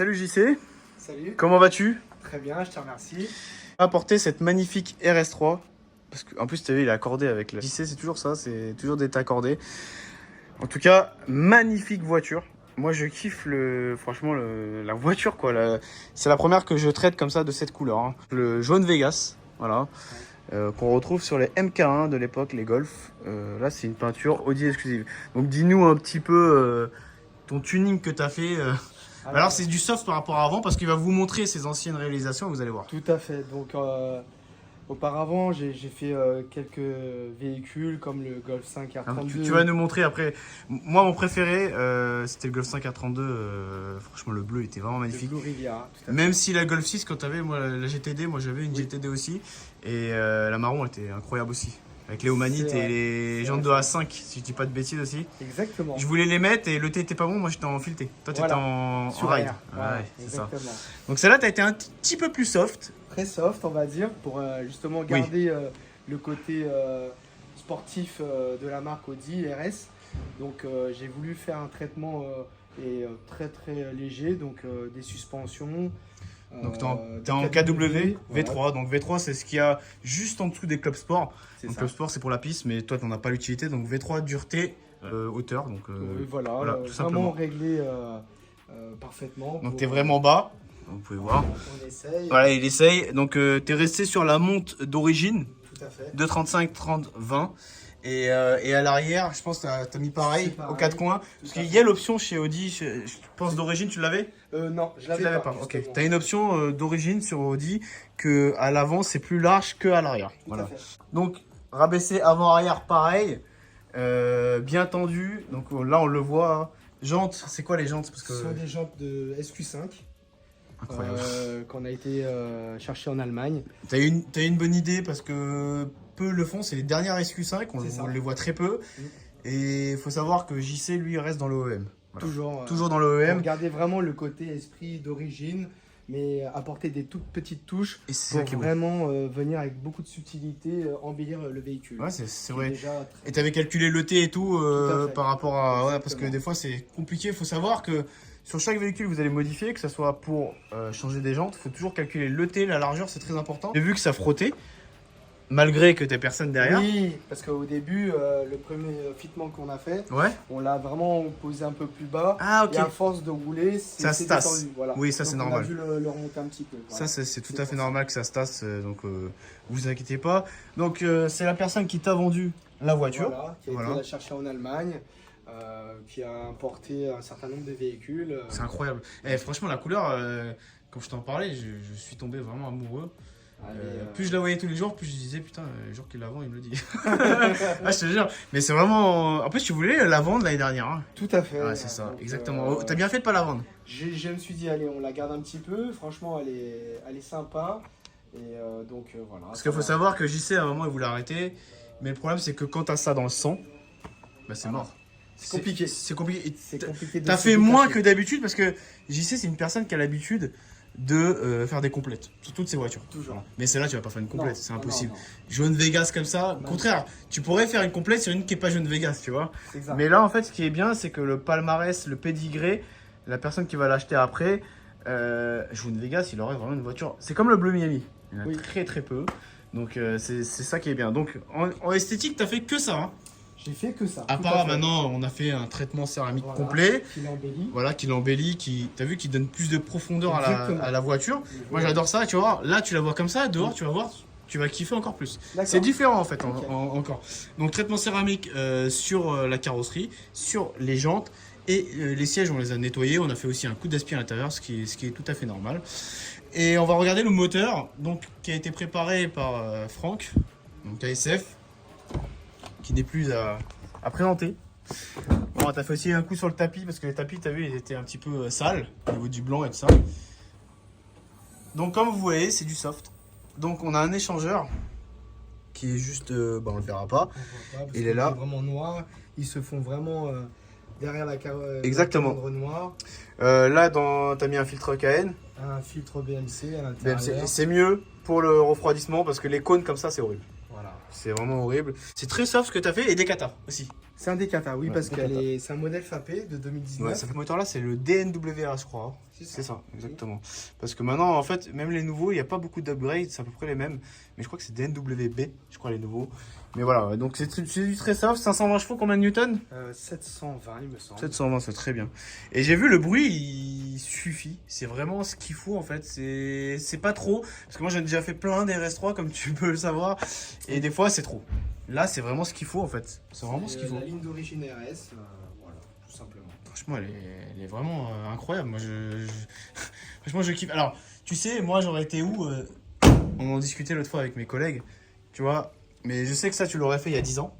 Salut JC, Salut, comment vas-tu? très bien, je te remercie. Apporter cette magnifique RS3, parce qu'en plus tu as vu il est accordé avec la JC, c'est toujours ça, c'est toujours d'être accordé. En tout cas, magnifique voiture. Moi je kiffe franchement la voiture quoi. C'est la première que je traite comme ça de cette couleur, hein. Le jaune Vegas, voilà. Qu'on retrouve sur les MK1 de l'époque, les Golf. Là c'est une peinture Audi exclusive. Donc dis-nous un petit peu ton tuning que tu as fait. Alors c'est du soft par rapport à avant parce qu'il va vous montrer ses anciennes réalisations, vous allez voir. Tout à fait. Donc, auparavant, j'ai fait quelques véhicules comme le Golf 5 R32. Tu vas nous montrer après. Moi, mon préféré, c'était le Golf 5 R32. Franchement, le bleu était vraiment Le magnifique. Blue Riviera, tout à fait. Même si la Golf 6, quand tu avais moi, la GTD, moi j'avais une GTD aussi. Et la marron était incroyable aussi. Avec les Omanites et les jantes de A5, si je dis pas de bêtises aussi. Exactement. Je voulais les mettre et le T était pas bon, moi j'étais en fileté. Toi tu étais en Sur ride. air. Ouais, c'est ça. Exactement. Donc celle-là, tu as été un petit peu plus soft. Très soft, on va dire, pour justement garder le côté sportif de la marque Audi RS. Donc, j'ai voulu faire un traitement très léger, donc des suspensions. Donc t'es des en KW voilà. V3, donc V3 c'est ce qu'il y a juste en dessous des clubs sport. C'est Donc ça. club sport c'est pour la piste, mais toi t'en as pas l'utilité, donc V3 dureté, hauteur, donc Oui, voilà, voilà, tout vraiment simplement. réglé parfaitement. Donc t'es vraiment bas, vous pouvez voir. On essaye. Voilà, il essaye, donc t'es resté sur la monte d'origine, Tout à fait. 235, 30, 20. Et à l'arrière, je pense que t'as mis pareil, C'est pareil, aux quatre coins. Parce tout à qu'il fait. y a l'option chez Audi, je pense d'origine, tu l'avais? Non, je Tu l'avais pas, ok. justement. Tu as une option d'origine sur Audi que à l'avant c'est plus large que à l'arrière. Tout à fait. Donc rabaissé avant-arrière pareil, bien tendu. Donc là on le voit. Hein. Jantes, c'est quoi les jantes? Parce que Ce sont des jantes de SQ5 incroyable. qu'on a été chercher en Allemagne. T'as une bonne idée parce que peu le font, c'est les dernières SQ5, C'est ça. on les voit très peu. Et il faut savoir que JC lui reste dans l'OEM. Voilà. Toujours dans pour l'OEM. garder vraiment le côté esprit d'origine, mais apporter des toutes petites touches Et c'est ça pour qui est bon. vraiment venir avec beaucoup de subtilité embellir le véhicule. Ouais, c'est Qui est vrai. déjà très- Et t'avais calculé le T et tout, à fait. par rapport à... Ouais, parce que Exactement. des fois c'est compliqué, il faut savoir que sur chaque véhicule vous allez modifier, que ce soit pour changer des jantes, il faut toujours calculer le T, la largeur, c'est très important. J'ai vu que ça frottait, malgré que t'aies personne derrière. Oui, parce qu'au début, le premier fitment qu'on a fait, Ouais. on l'a vraiment posé un peu plus bas. Ah ok. Et à force de rouler, Ça se c'est tasse. descendu, voilà. Oui, ça, c'est Donc, normal. On a dû le remonter un petit peu. Ça voilà. c'est tout C'est à fait pour ça. normal que ça se tasse, donc vous inquiétez pas. Donc c'est la personne qui t'a vendu la voiture. Voilà, qui a Voilà. été la chercher en Allemagne, qui a importé un certain nombre de véhicules. C'est incroyable. Et franchement la couleur, quand je t'en parlais, je suis tombé vraiment amoureux. Plus je la voyais tous les jours, plus je disais putain, le jour qu'il la vend, il me le dit. Ah, je te jure. Mais c'est vraiment. En plus, tu voulais la vendre l'année dernière. Hein. Tout à fait. Ouais, c'est ça, Donc, exactement. Oh, t'as bien fait de pas la vendre. Je me suis dit, allez, on la garde un petit peu. Franchement, elle est sympa. Et donc voilà. Parce qu'il faut savoir que JC à un moment il voulait arrêter. Mais le problème, c'est que quand t'as ça dans le sang, bah, c'est mort. C'est compliqué. C'est compliqué. Et C'est compliqué de T'as se fait moins détacher. que d'habitude parce que JC, c'est une personne qui a l'habitude de faire des complètes sur toutes ses voitures. Toujours. Voilà. Mais celle-là, tu vas pas faire une complète, Non, c'est non, impossible. non, non. Jaune Vegas comme ça, au contraire, tu pourrais faire une complète sur une qui est pas jaune Vegas, tu vois. C'est exact. Mais là, en fait, ce qui est bien, c'est que le palmarès, le pédigré, la personne qui va l'acheter après, jaune Vegas, il aurait vraiment une voiture. C'est comme le bleu Miami, il y en a Oui. très peu. Donc c'est ça qui est bien. Donc en esthétique, t'as fait que ça. Hein. J'ai fait que ça. À tout part fait. maintenant, on a fait un traitement céramique Voilà, complet. Qui l'embellit. Voilà, qui l'embellit, t'as vu, qui donne plus de profondeur Exactement. à la voiture. Moi j'adore ça, tu vois. Là tu la vois comme ça, dehors tu vas voir, tu vas kiffer encore plus. D'accord. C'est différent en fait, Ok. encore. Donc traitement céramique sur la carrosserie, sur les jantes et les sièges on les a nettoyés. On a fait aussi un coup d'aspi à l'intérieur, ce qui est tout à fait normal. Et on va regarder le moteur, donc qui a été préparé par Franck, donc ASF, qui n'est plus à présenter. Bon, t'as fait aussi un coup sur le tapis parce que les tapis, t'as vu, ils étaient un petit peu sales au niveau du blanc et tout ça. Donc, comme vous voyez, c'est du soft. Donc, on a un échangeur qui est juste, on le verra pas. On voit pas, parce Il qu'il est là. vraiment noir. Ils se font vraiment derrière la Exactement. calandre noire. Là, t'as mis un filtre KN. Un filtre BMC à l'intérieur. C'est mieux pour le refroidissement parce que les cônes comme ça, c'est horrible. Voilà. C'est vraiment horrible. C'est très soft ce que t'as fait et des katas aussi. C'est un Decata, oui, Ouais, parce Decata. que c'est un modèle FAP de 2019. Ouais, ce moteur-là, c'est le DNWA, je crois. C'est ça, exactement. Parce que maintenant, en fait, même les nouveaux, il n'y a pas beaucoup d'upgrades, c'est à peu près les mêmes. Mais je crois que c'est des NWB, je crois, les nouveaux. Mais voilà, donc c'est du très soft, 520 chevaux, combien de newtons? 720, il me semble. 720, c'est très bien. Et j'ai vu le bruit, il suffit. C'est vraiment ce qu'il faut en fait. C'est pas trop. Parce que moi j'ai déjà fait plein des RS3 comme tu peux le savoir. Et des fois c'est trop. Là c'est vraiment ce qu'il faut en fait. C'est vraiment ce qu'il faut. La ligne d'origine RS, voilà, tout simplement. Franchement elle est vraiment incroyable. Moi franchement je kiffe. Alors tu sais, moi j'aurais été où on en discutait l'autre fois avec mes collègues. Tu vois. Mais je sais que ça tu l'aurais fait il y a 10 ans.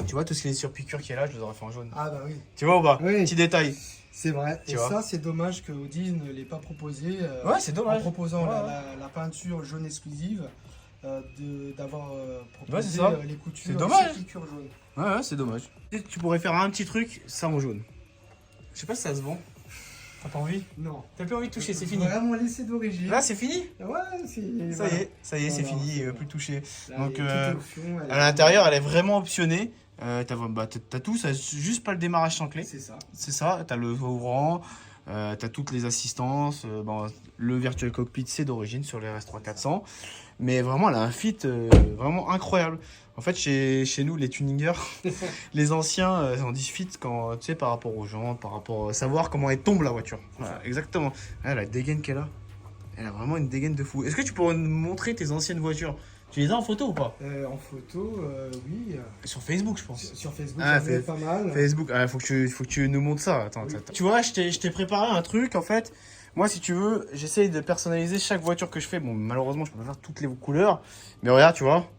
Tu vois, tout ce qui est sur piqûre qui est là, je les aurais fait en jaune. Ah bah oui. Tu vois ou pas? Oui. Petit détail. C'est vrai. Tu Et vois. ça, c'est dommage que Audi ne l'ait pas proposé. Ouais, c'est dommage. En proposant Ouais, la peinture jaune exclusive, d'avoir Ouais, proposé c'est ça. les coutures C'est dommage. sur piqûre jaune. Ouais, c'est dommage. Tu pourrais faire un petit truc, ça en jaune. Je sais pas si ça se vend. T'as pas envie? Non. T'as plus envie de toucher, c'est fini. Vraiment laissé d'origine. Là, c'est fini? Ouais, c'est. Ça y est, c'est Voilà, fini, c'est bon. plus toucher. Là, Donc, elle est toute au fond, elle À est l'intérieur, elle est vraiment optionnée. T'as tout, ça juste pas le démarrage sans clé. C'est ça. C'est ça, t'as le ouvrant, t'as toutes les assistances. Le Virtual Cockpit, c'est d'origine sur les RS3 400. Mais vraiment, elle a un fit vraiment incroyable. En fait, chez nous, les tuningers, les anciens, on dit fit quand, tu sais, par rapport aux gens, par rapport à savoir comment elle tombe la voiture. Voilà, exactement. Ah, la dégaine qu'elle a, elle a vraiment une dégaine de fou. Est-ce que tu pourrais nous montrer tes anciennes voitures? Tu les as en photo ou pas? En photo, oui. Sur Facebook, je pense. Sur Facebook, Ah, ça fait pas mal. Facebook, faut que tu nous montres ça. Attends, Oui. attends. Tu vois, je t'ai préparé un truc en fait. Moi, si tu veux, j'essaye de personnaliser chaque voiture que je fais. Bon, malheureusement, je peux pas faire toutes les couleurs. Mais regarde, tu vois,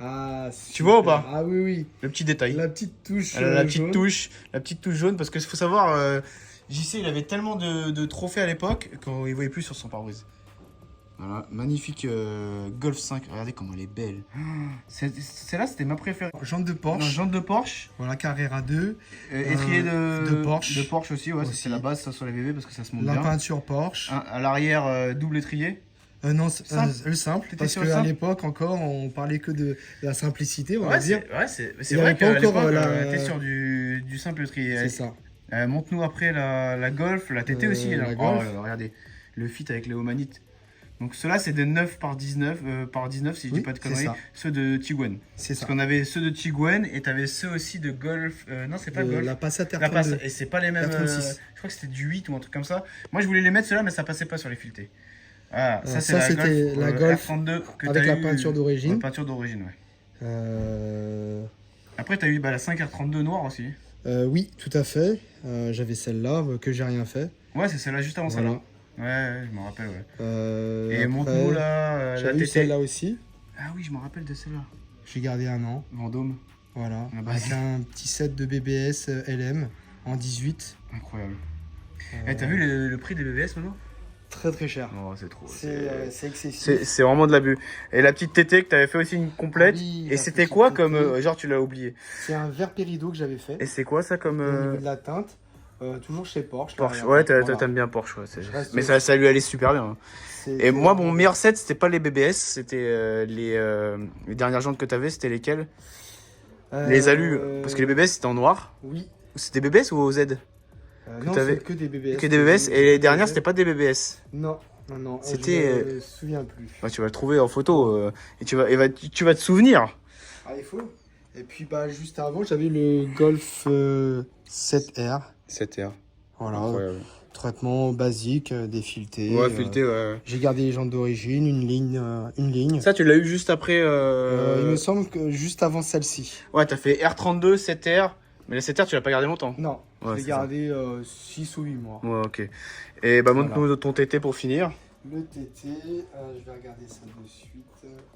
Ah, Tu vois ou super. pas? Ah oui, oui. le petit détail. La petite touche. La petite jaune. touche, la petite touche jaune. Parce que faut savoir, JC, il avait tellement de trophées à l'époque qu'il voyait plus sur son pare-brise. Voilà, magnifique Golf 5. Regardez comment elle est belle. Celle-là, c'était ma préférée. Jante de Non, Porsche. jante de Porsche. Voilà, Carrera 2. Étrier de Porsche. De Porsche aussi, ouais, ça, Aussi. c'est la base ça, sur les bébés parce que ça se monte La bien. peinture Porsche. À l'arrière, double étrier. Non, Simple. le simple. T'étais Parce sur le qu'à simple l'époque, encore, on parlait que de la simplicité, on va dire. c'est Il y vrai avait pas qu'à encore, l'époque, la- t'es sur du simple étrier. C'est ça. Montre-nous après la Golf, la TT aussi. Là. La Golf. Regardez, le fit avec les Omanites. Donc ceux-là, c'est des 9 par 19, si je dis Oui, pas de c'est conneries. ça. Ceux de Tiguan. C'est Parce ça. qu'on avait ceux de Tiguan et t'avais ceux aussi de Golf. Non, c'est pas Golf. La Passat La passe, R32. et c'est pas les mêmes. R36. Je crois que c'était du 8 ou un truc comme ça. Moi, je voulais les mettre ceux-là, mais ça passait pas sur les filetés. Ah, ça, c'est ça, la c'était Golf, la Golf R32 que avec t'as la peinture d'origine. La peinture d'origine, ouais. Euh, Après, t'as eu la 5 R32 noire aussi. oui, tout à fait. J'avais celle-là que j'ai rien fait. Ouais, c'est celle-là juste avant Voilà. celle-là. Ouais, je m'en rappelle, ouais. Et Après, montre-nous la J'avais eu TT. celle-là aussi. Ah oui, je me rappelle de celle-là. J'ai gardé un an. Vendôme. Voilà. Ah bah, Avec un petit set de BBS LM en 18. Incroyable. T'as vu le prix des BBS maintenant? Très très cher. Oh, c'est trop. C'est excessif. C'est vraiment de l'abus. Et la petite TT que t'avais fait aussi une complète. Oui, et la c'était petite quoi TT. comme. Genre, tu l'as oublié. C'est un vert péridot que j'avais fait. Et c'est quoi ça comme. Au niveau de la teinte. Toujours chez Porsche. Porsche. là, Ouais, voilà. t'aimes bien Porsche. Ouais, reste- mais ça lui allait super bien. C'est- Et moi, mon meilleur set, c'était pas les BBS, c'était les dernières jantes que t'avais, c'était lesquelles? Les alus. Parce que les BBS, c'était en noir. Oui. C'était BBS ou OZ? Non, t'avais- c'est que des BBS. Que des BBS. Et les dernières, c'était pas des BBS. Non, non, non. C'était, Je me souviens plus. Bah, tu vas le trouver en photo et tu vas te souvenir. Ah, il faut. Et puis, bah, juste avant, j'avais le Golf 7R. 7R. Voilà. Traitement basique, défileté. Ouais, fileté, ouais. J'ai gardé les jantes d'origine, une ligne. Ça, tu l'as eu juste après. Il me semble que juste avant celle-ci. Ouais, t'as fait R32, 7R. Mais la 7R, tu l'as pas gardé longtemps. Non, Ouais, je l'ai c'est gardé 6 ou 8 mois. Ouais, ok. Et bah, montre-nous ton TT pour finir. Le TT, je vais regarder ça de suite.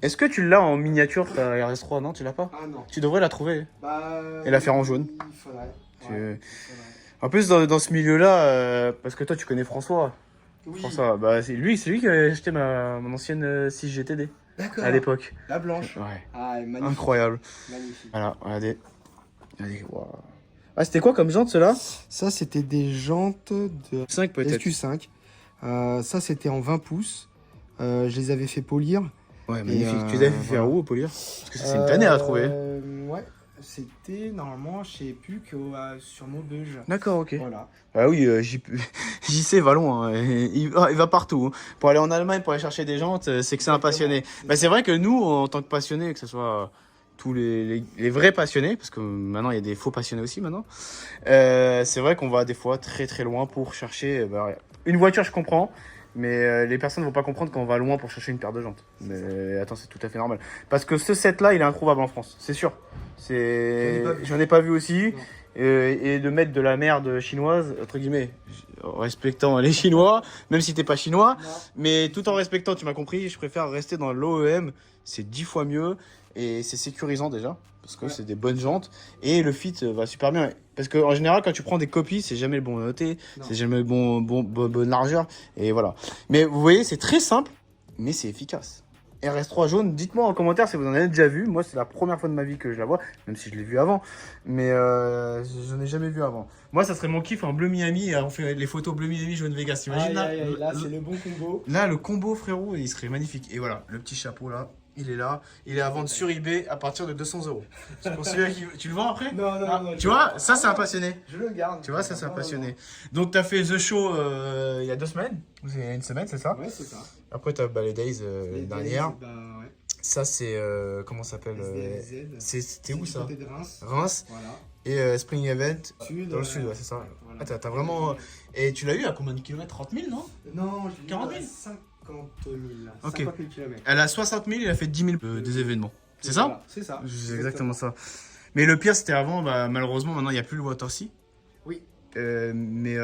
Est-ce que tu l'as en miniature, ta RS3? Non, tu l'as pas? Ah non. Tu devrais la trouver. Bah, Et la faire en jaune. Il faudrait. Tu- Ouais, En plus, dans ce milieu-là, parce que toi, tu connais François. oui. François, bah, c'est lui qui avait acheté mon ancienne 6 GTD D'accord. à l'époque. La blanche. Ouais. Ah, elle est magnifique. Incroyable. Magnifique. Voilà, regardez. Regardez, waouh. Ah, c'était quoi comme jante, ceux-là? Ça, c'était des jantes de 5 peut-être. SQ5. Ça, c'était en 20 pouces. Je les avais fait polir. Ouais, magnifique. Et, Tu les avais fait voilà. faire où, au polir? Parce que ça, c'est une tannée à trouver. Ouais. C'était normalement chez Puc sur Maubeuge. D'accord, ok. Voilà. Ah oui, JC va loin, hein. Il va partout, hein. Pour aller en Allemagne, pour aller chercher des jantes, c'est que c'est un passionné. Bah, c'est vrai que nous, en tant que passionnés, que ce soit tous les vrais passionnés, parce que maintenant il y a des faux passionnés aussi maintenant, c'est vrai qu'on va des fois très très loin pour chercher une voiture, je comprends. Mais les personnes ne vont pas comprendre quand on va loin pour chercher une paire de jantes. Mais attends, c'est tout à fait normal. Parce que ce set-là, il est introuvable en France, c'est sûr. J'en ai pas vu aussi. Et de mettre de la merde chinoise, entre guillemets, en respectant les Chinois, même si t'es pas chinois, Non. mais tout en respectant, tu m'as compris, je préfère rester dans l'OEM, c'est 10 fois mieux et c'est sécurisant déjà, parce que c'est des bonnes jantes et le fit va super bien. Parce qu'en général, quand tu prends des copies, c'est jamais le bon noté, c'est jamais le bonne largeur, et voilà. Mais vous voyez, c'est très simple, mais c'est efficace. RS3 jaune, dites-moi en commentaire si vous en avez déjà vu. Moi, c'est la première fois de ma vie que je la vois, même si je l'ai vu avant. Mais je n'en ai jamais vu avant. Moi, ça serait mon kiff en bleu Miami. On fait les photos bleu Miami, jaune Vegas. T'imagines là, là c'est le bon combo. Là, le combo, frérot, il serait magnifique. Et voilà, le petit chapeau là, il est là. Il est à vendre sur eBay à partir de 200 €. C'est pour celui qui... Tu le vends après? Non. Tu vois, ça, c'est un passionné. Je le garde. Tu vois, ça, c'est un passionné. Donc, tu as fait The Show il y a 2 semaines. Ou il y a une semaine, c'est ça? Ouais, c'est ça. Après, tu as les Days dernière. Bah, ouais. Ça, c'est. Comment ça s'appelle C'était où ça? Côté de Reims. Reims. Voilà. Et Spring Event. Sud, Dans le sud, ouais, c'est ça. Voilà. Ah, t'as vraiment. Et tu l'as eu à combien de kilomètres? 30 000, non? Non, je l'ai 40 eu à 000? 50 000. Ok. 50 000 km. Elle a 60 000, il a fait 10 000 des événements. C'est ça? Voilà, c'est ça. C'est exactement ça. Mais le pire, c'était avant, bah, malheureusement, maintenant, il n'y a plus le Watersea. Oui. Mais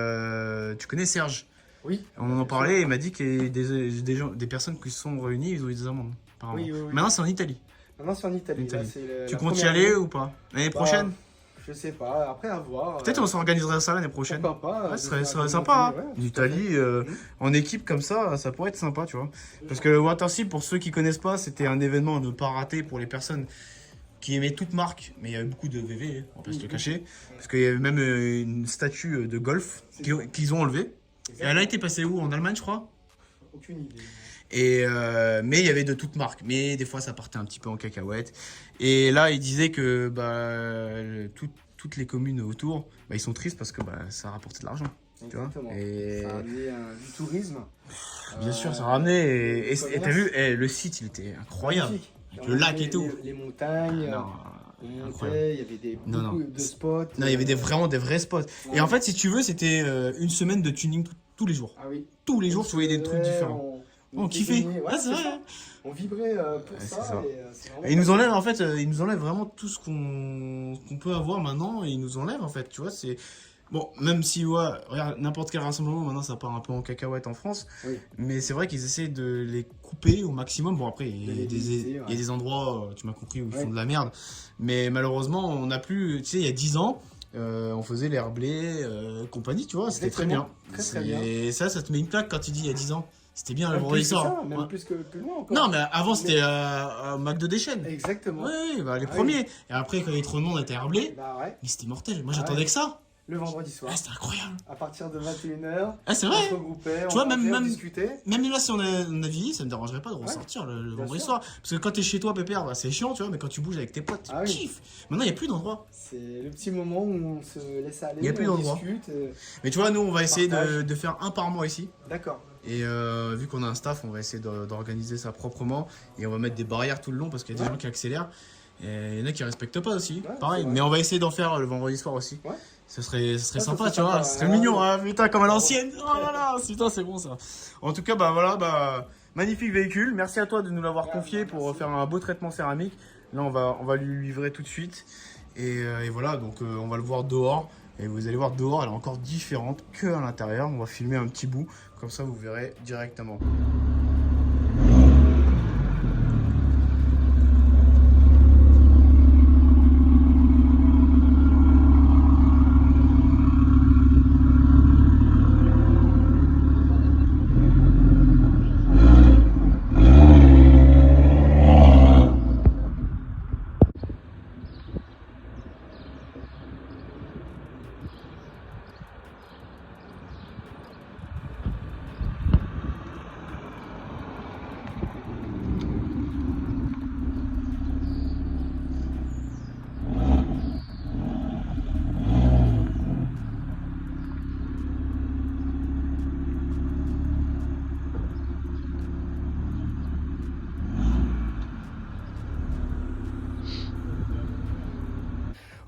tu connais Serge? Oui. On en parlait, il m'a dit que des personnes qui se sont réunies, ils ont eu des amendes. Oui. Maintenant, c'est en Italie. Maintenant, c'est en Italie. Là, Tu comptes y aller ou pas? L'année prochaine? Je sais pas, après à voir. Peut-être on s'organisera ça l'année prochaine. Pourquoi pas? Ouais, ce serait sympa. Hein. L'Italie, en équipe comme ça pourrait être sympa, tu vois. Parce que le Watersea, pour ceux qui connaissent pas, c'était un événement à ne pas rater pour les personnes qui aimaient toute marque. Mais il y avait beaucoup de VV, on va pas se le cacher. Parce qu'il y avait même une statue de golf qu'ils ont enlevée. Et elle a été passée où? En Allemagne, je crois. Aucune idée. Mais il y avait de toutes marques. Mais des fois, ça partait un petit peu en cacahuète. Et là, il disait que toutes les communes autour, ils sont tristes parce que ça a rapporté de l'argent. Tu vois, et... Ça a amené du tourisme. Bien sûr, ça a ramené. Et t'as vu, le site, il était incroyable. Avec le lac et tout. Les montagnes. Non, il y avait beaucoup de spots. Non, il y avait vraiment des vrais spots. Ouais. Et en fait, si tu veux, c'était une semaine de tuning tous les jours. Ah oui. Tous les jours, tu voyais des trucs différents. On kiffait. Ouais, c'est vrai. On vibrait pour ça. Et ils nous enlèvent en fait, ils nous enlèvent vraiment tout ce qu'on peut avoir maintenant. Et ils nous enlèvent en fait, tu vois. C'est bon, même si regarde n'importe quel rassemblement maintenant, ça part un peu en cacahuète en France. Oui. Mais c'est vrai qu'ils essaient de les couper au maximum. Bon après, il y a des endroits, tu m'as compris, où ils font de la merde. Mais malheureusement, on n'a plus. Tu sais, il y a 10 ans. On faisait les Herblay, compagnie, tu vois, c'était très bien. Très bien. Et ça te met une claque quand tu dis il y a 10 ans. C'était bien le vendredi soir. Même plus loin encore. Non, mais avant c'était McDo des chaînes. Exactement. Oui, les premiers. Oui. Et après, quand il y a trop de monde, on était Herblay. Ouais. Mais c'était mortel. Moi, j'attendais que ça. Le vendredi soir. Ah, c'était incroyable. À partir de 21h. Ah, c'est vrai. On se regroupait, tu vois, on discutait. Même là, si on a vieilli, ça me dérangerait pas de ressortir le vendredi soir. Parce que quand t'es chez toi, Pépère, c'est chiant, tu vois, mais quand tu bouges avec tes potes, tu kiffes. Maintenant, il n'y a plus d'endroit. C'est le petit moment où on se laisse aller. Il n'y a plus d'endroit. Mais tu vois, nous, on va essayer de faire un par mois ici. D'accord. Et vu qu'on a un staff, on va essayer d'organiser ça proprement. Et on va mettre des barrières tout le long parce qu'il y a des gens qui accélèrent. Et il y en a qui respectent pas aussi. Pareil. Mais on va essayer d'en faire le vendredi soir aussi. Ouais. Ce serait sympa, tu vois. Ce serait mignon, hein, putain, comme à l'ancienne. Oh là là, putain, c'est bon ça. En tout cas, magnifique véhicule. Merci à toi de nous l'avoir confié pour faire un beau traitement céramique. Là, on va lui livrer tout de suite. Et voilà, donc on va le voir dehors. Et vous allez voir dehors, elle est encore différente que à l'intérieur. On va filmer un petit bout, comme ça vous verrez directement.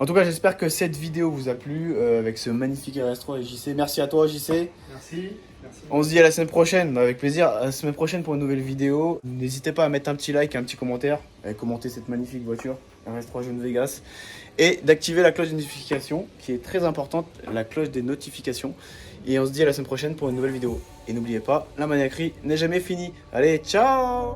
En tout cas, j'espère que cette vidéo vous a plu avec ce magnifique RS3 et JC. Merci à toi, JC. Merci. Merci. On se dit à la semaine prochaine, avec plaisir. À la semaine prochaine pour une nouvelle vidéo. N'hésitez pas à mettre un petit like, un petit commentaire, et commenter cette magnifique voiture RS3 Jaune Vegas. Et d'activer la cloche de notification, qui est très importante, la cloche des notifications. Et on se dit à la semaine prochaine pour une nouvelle vidéo. Et n'oubliez pas, la maniaquerie n'est jamais finie. Allez, ciao!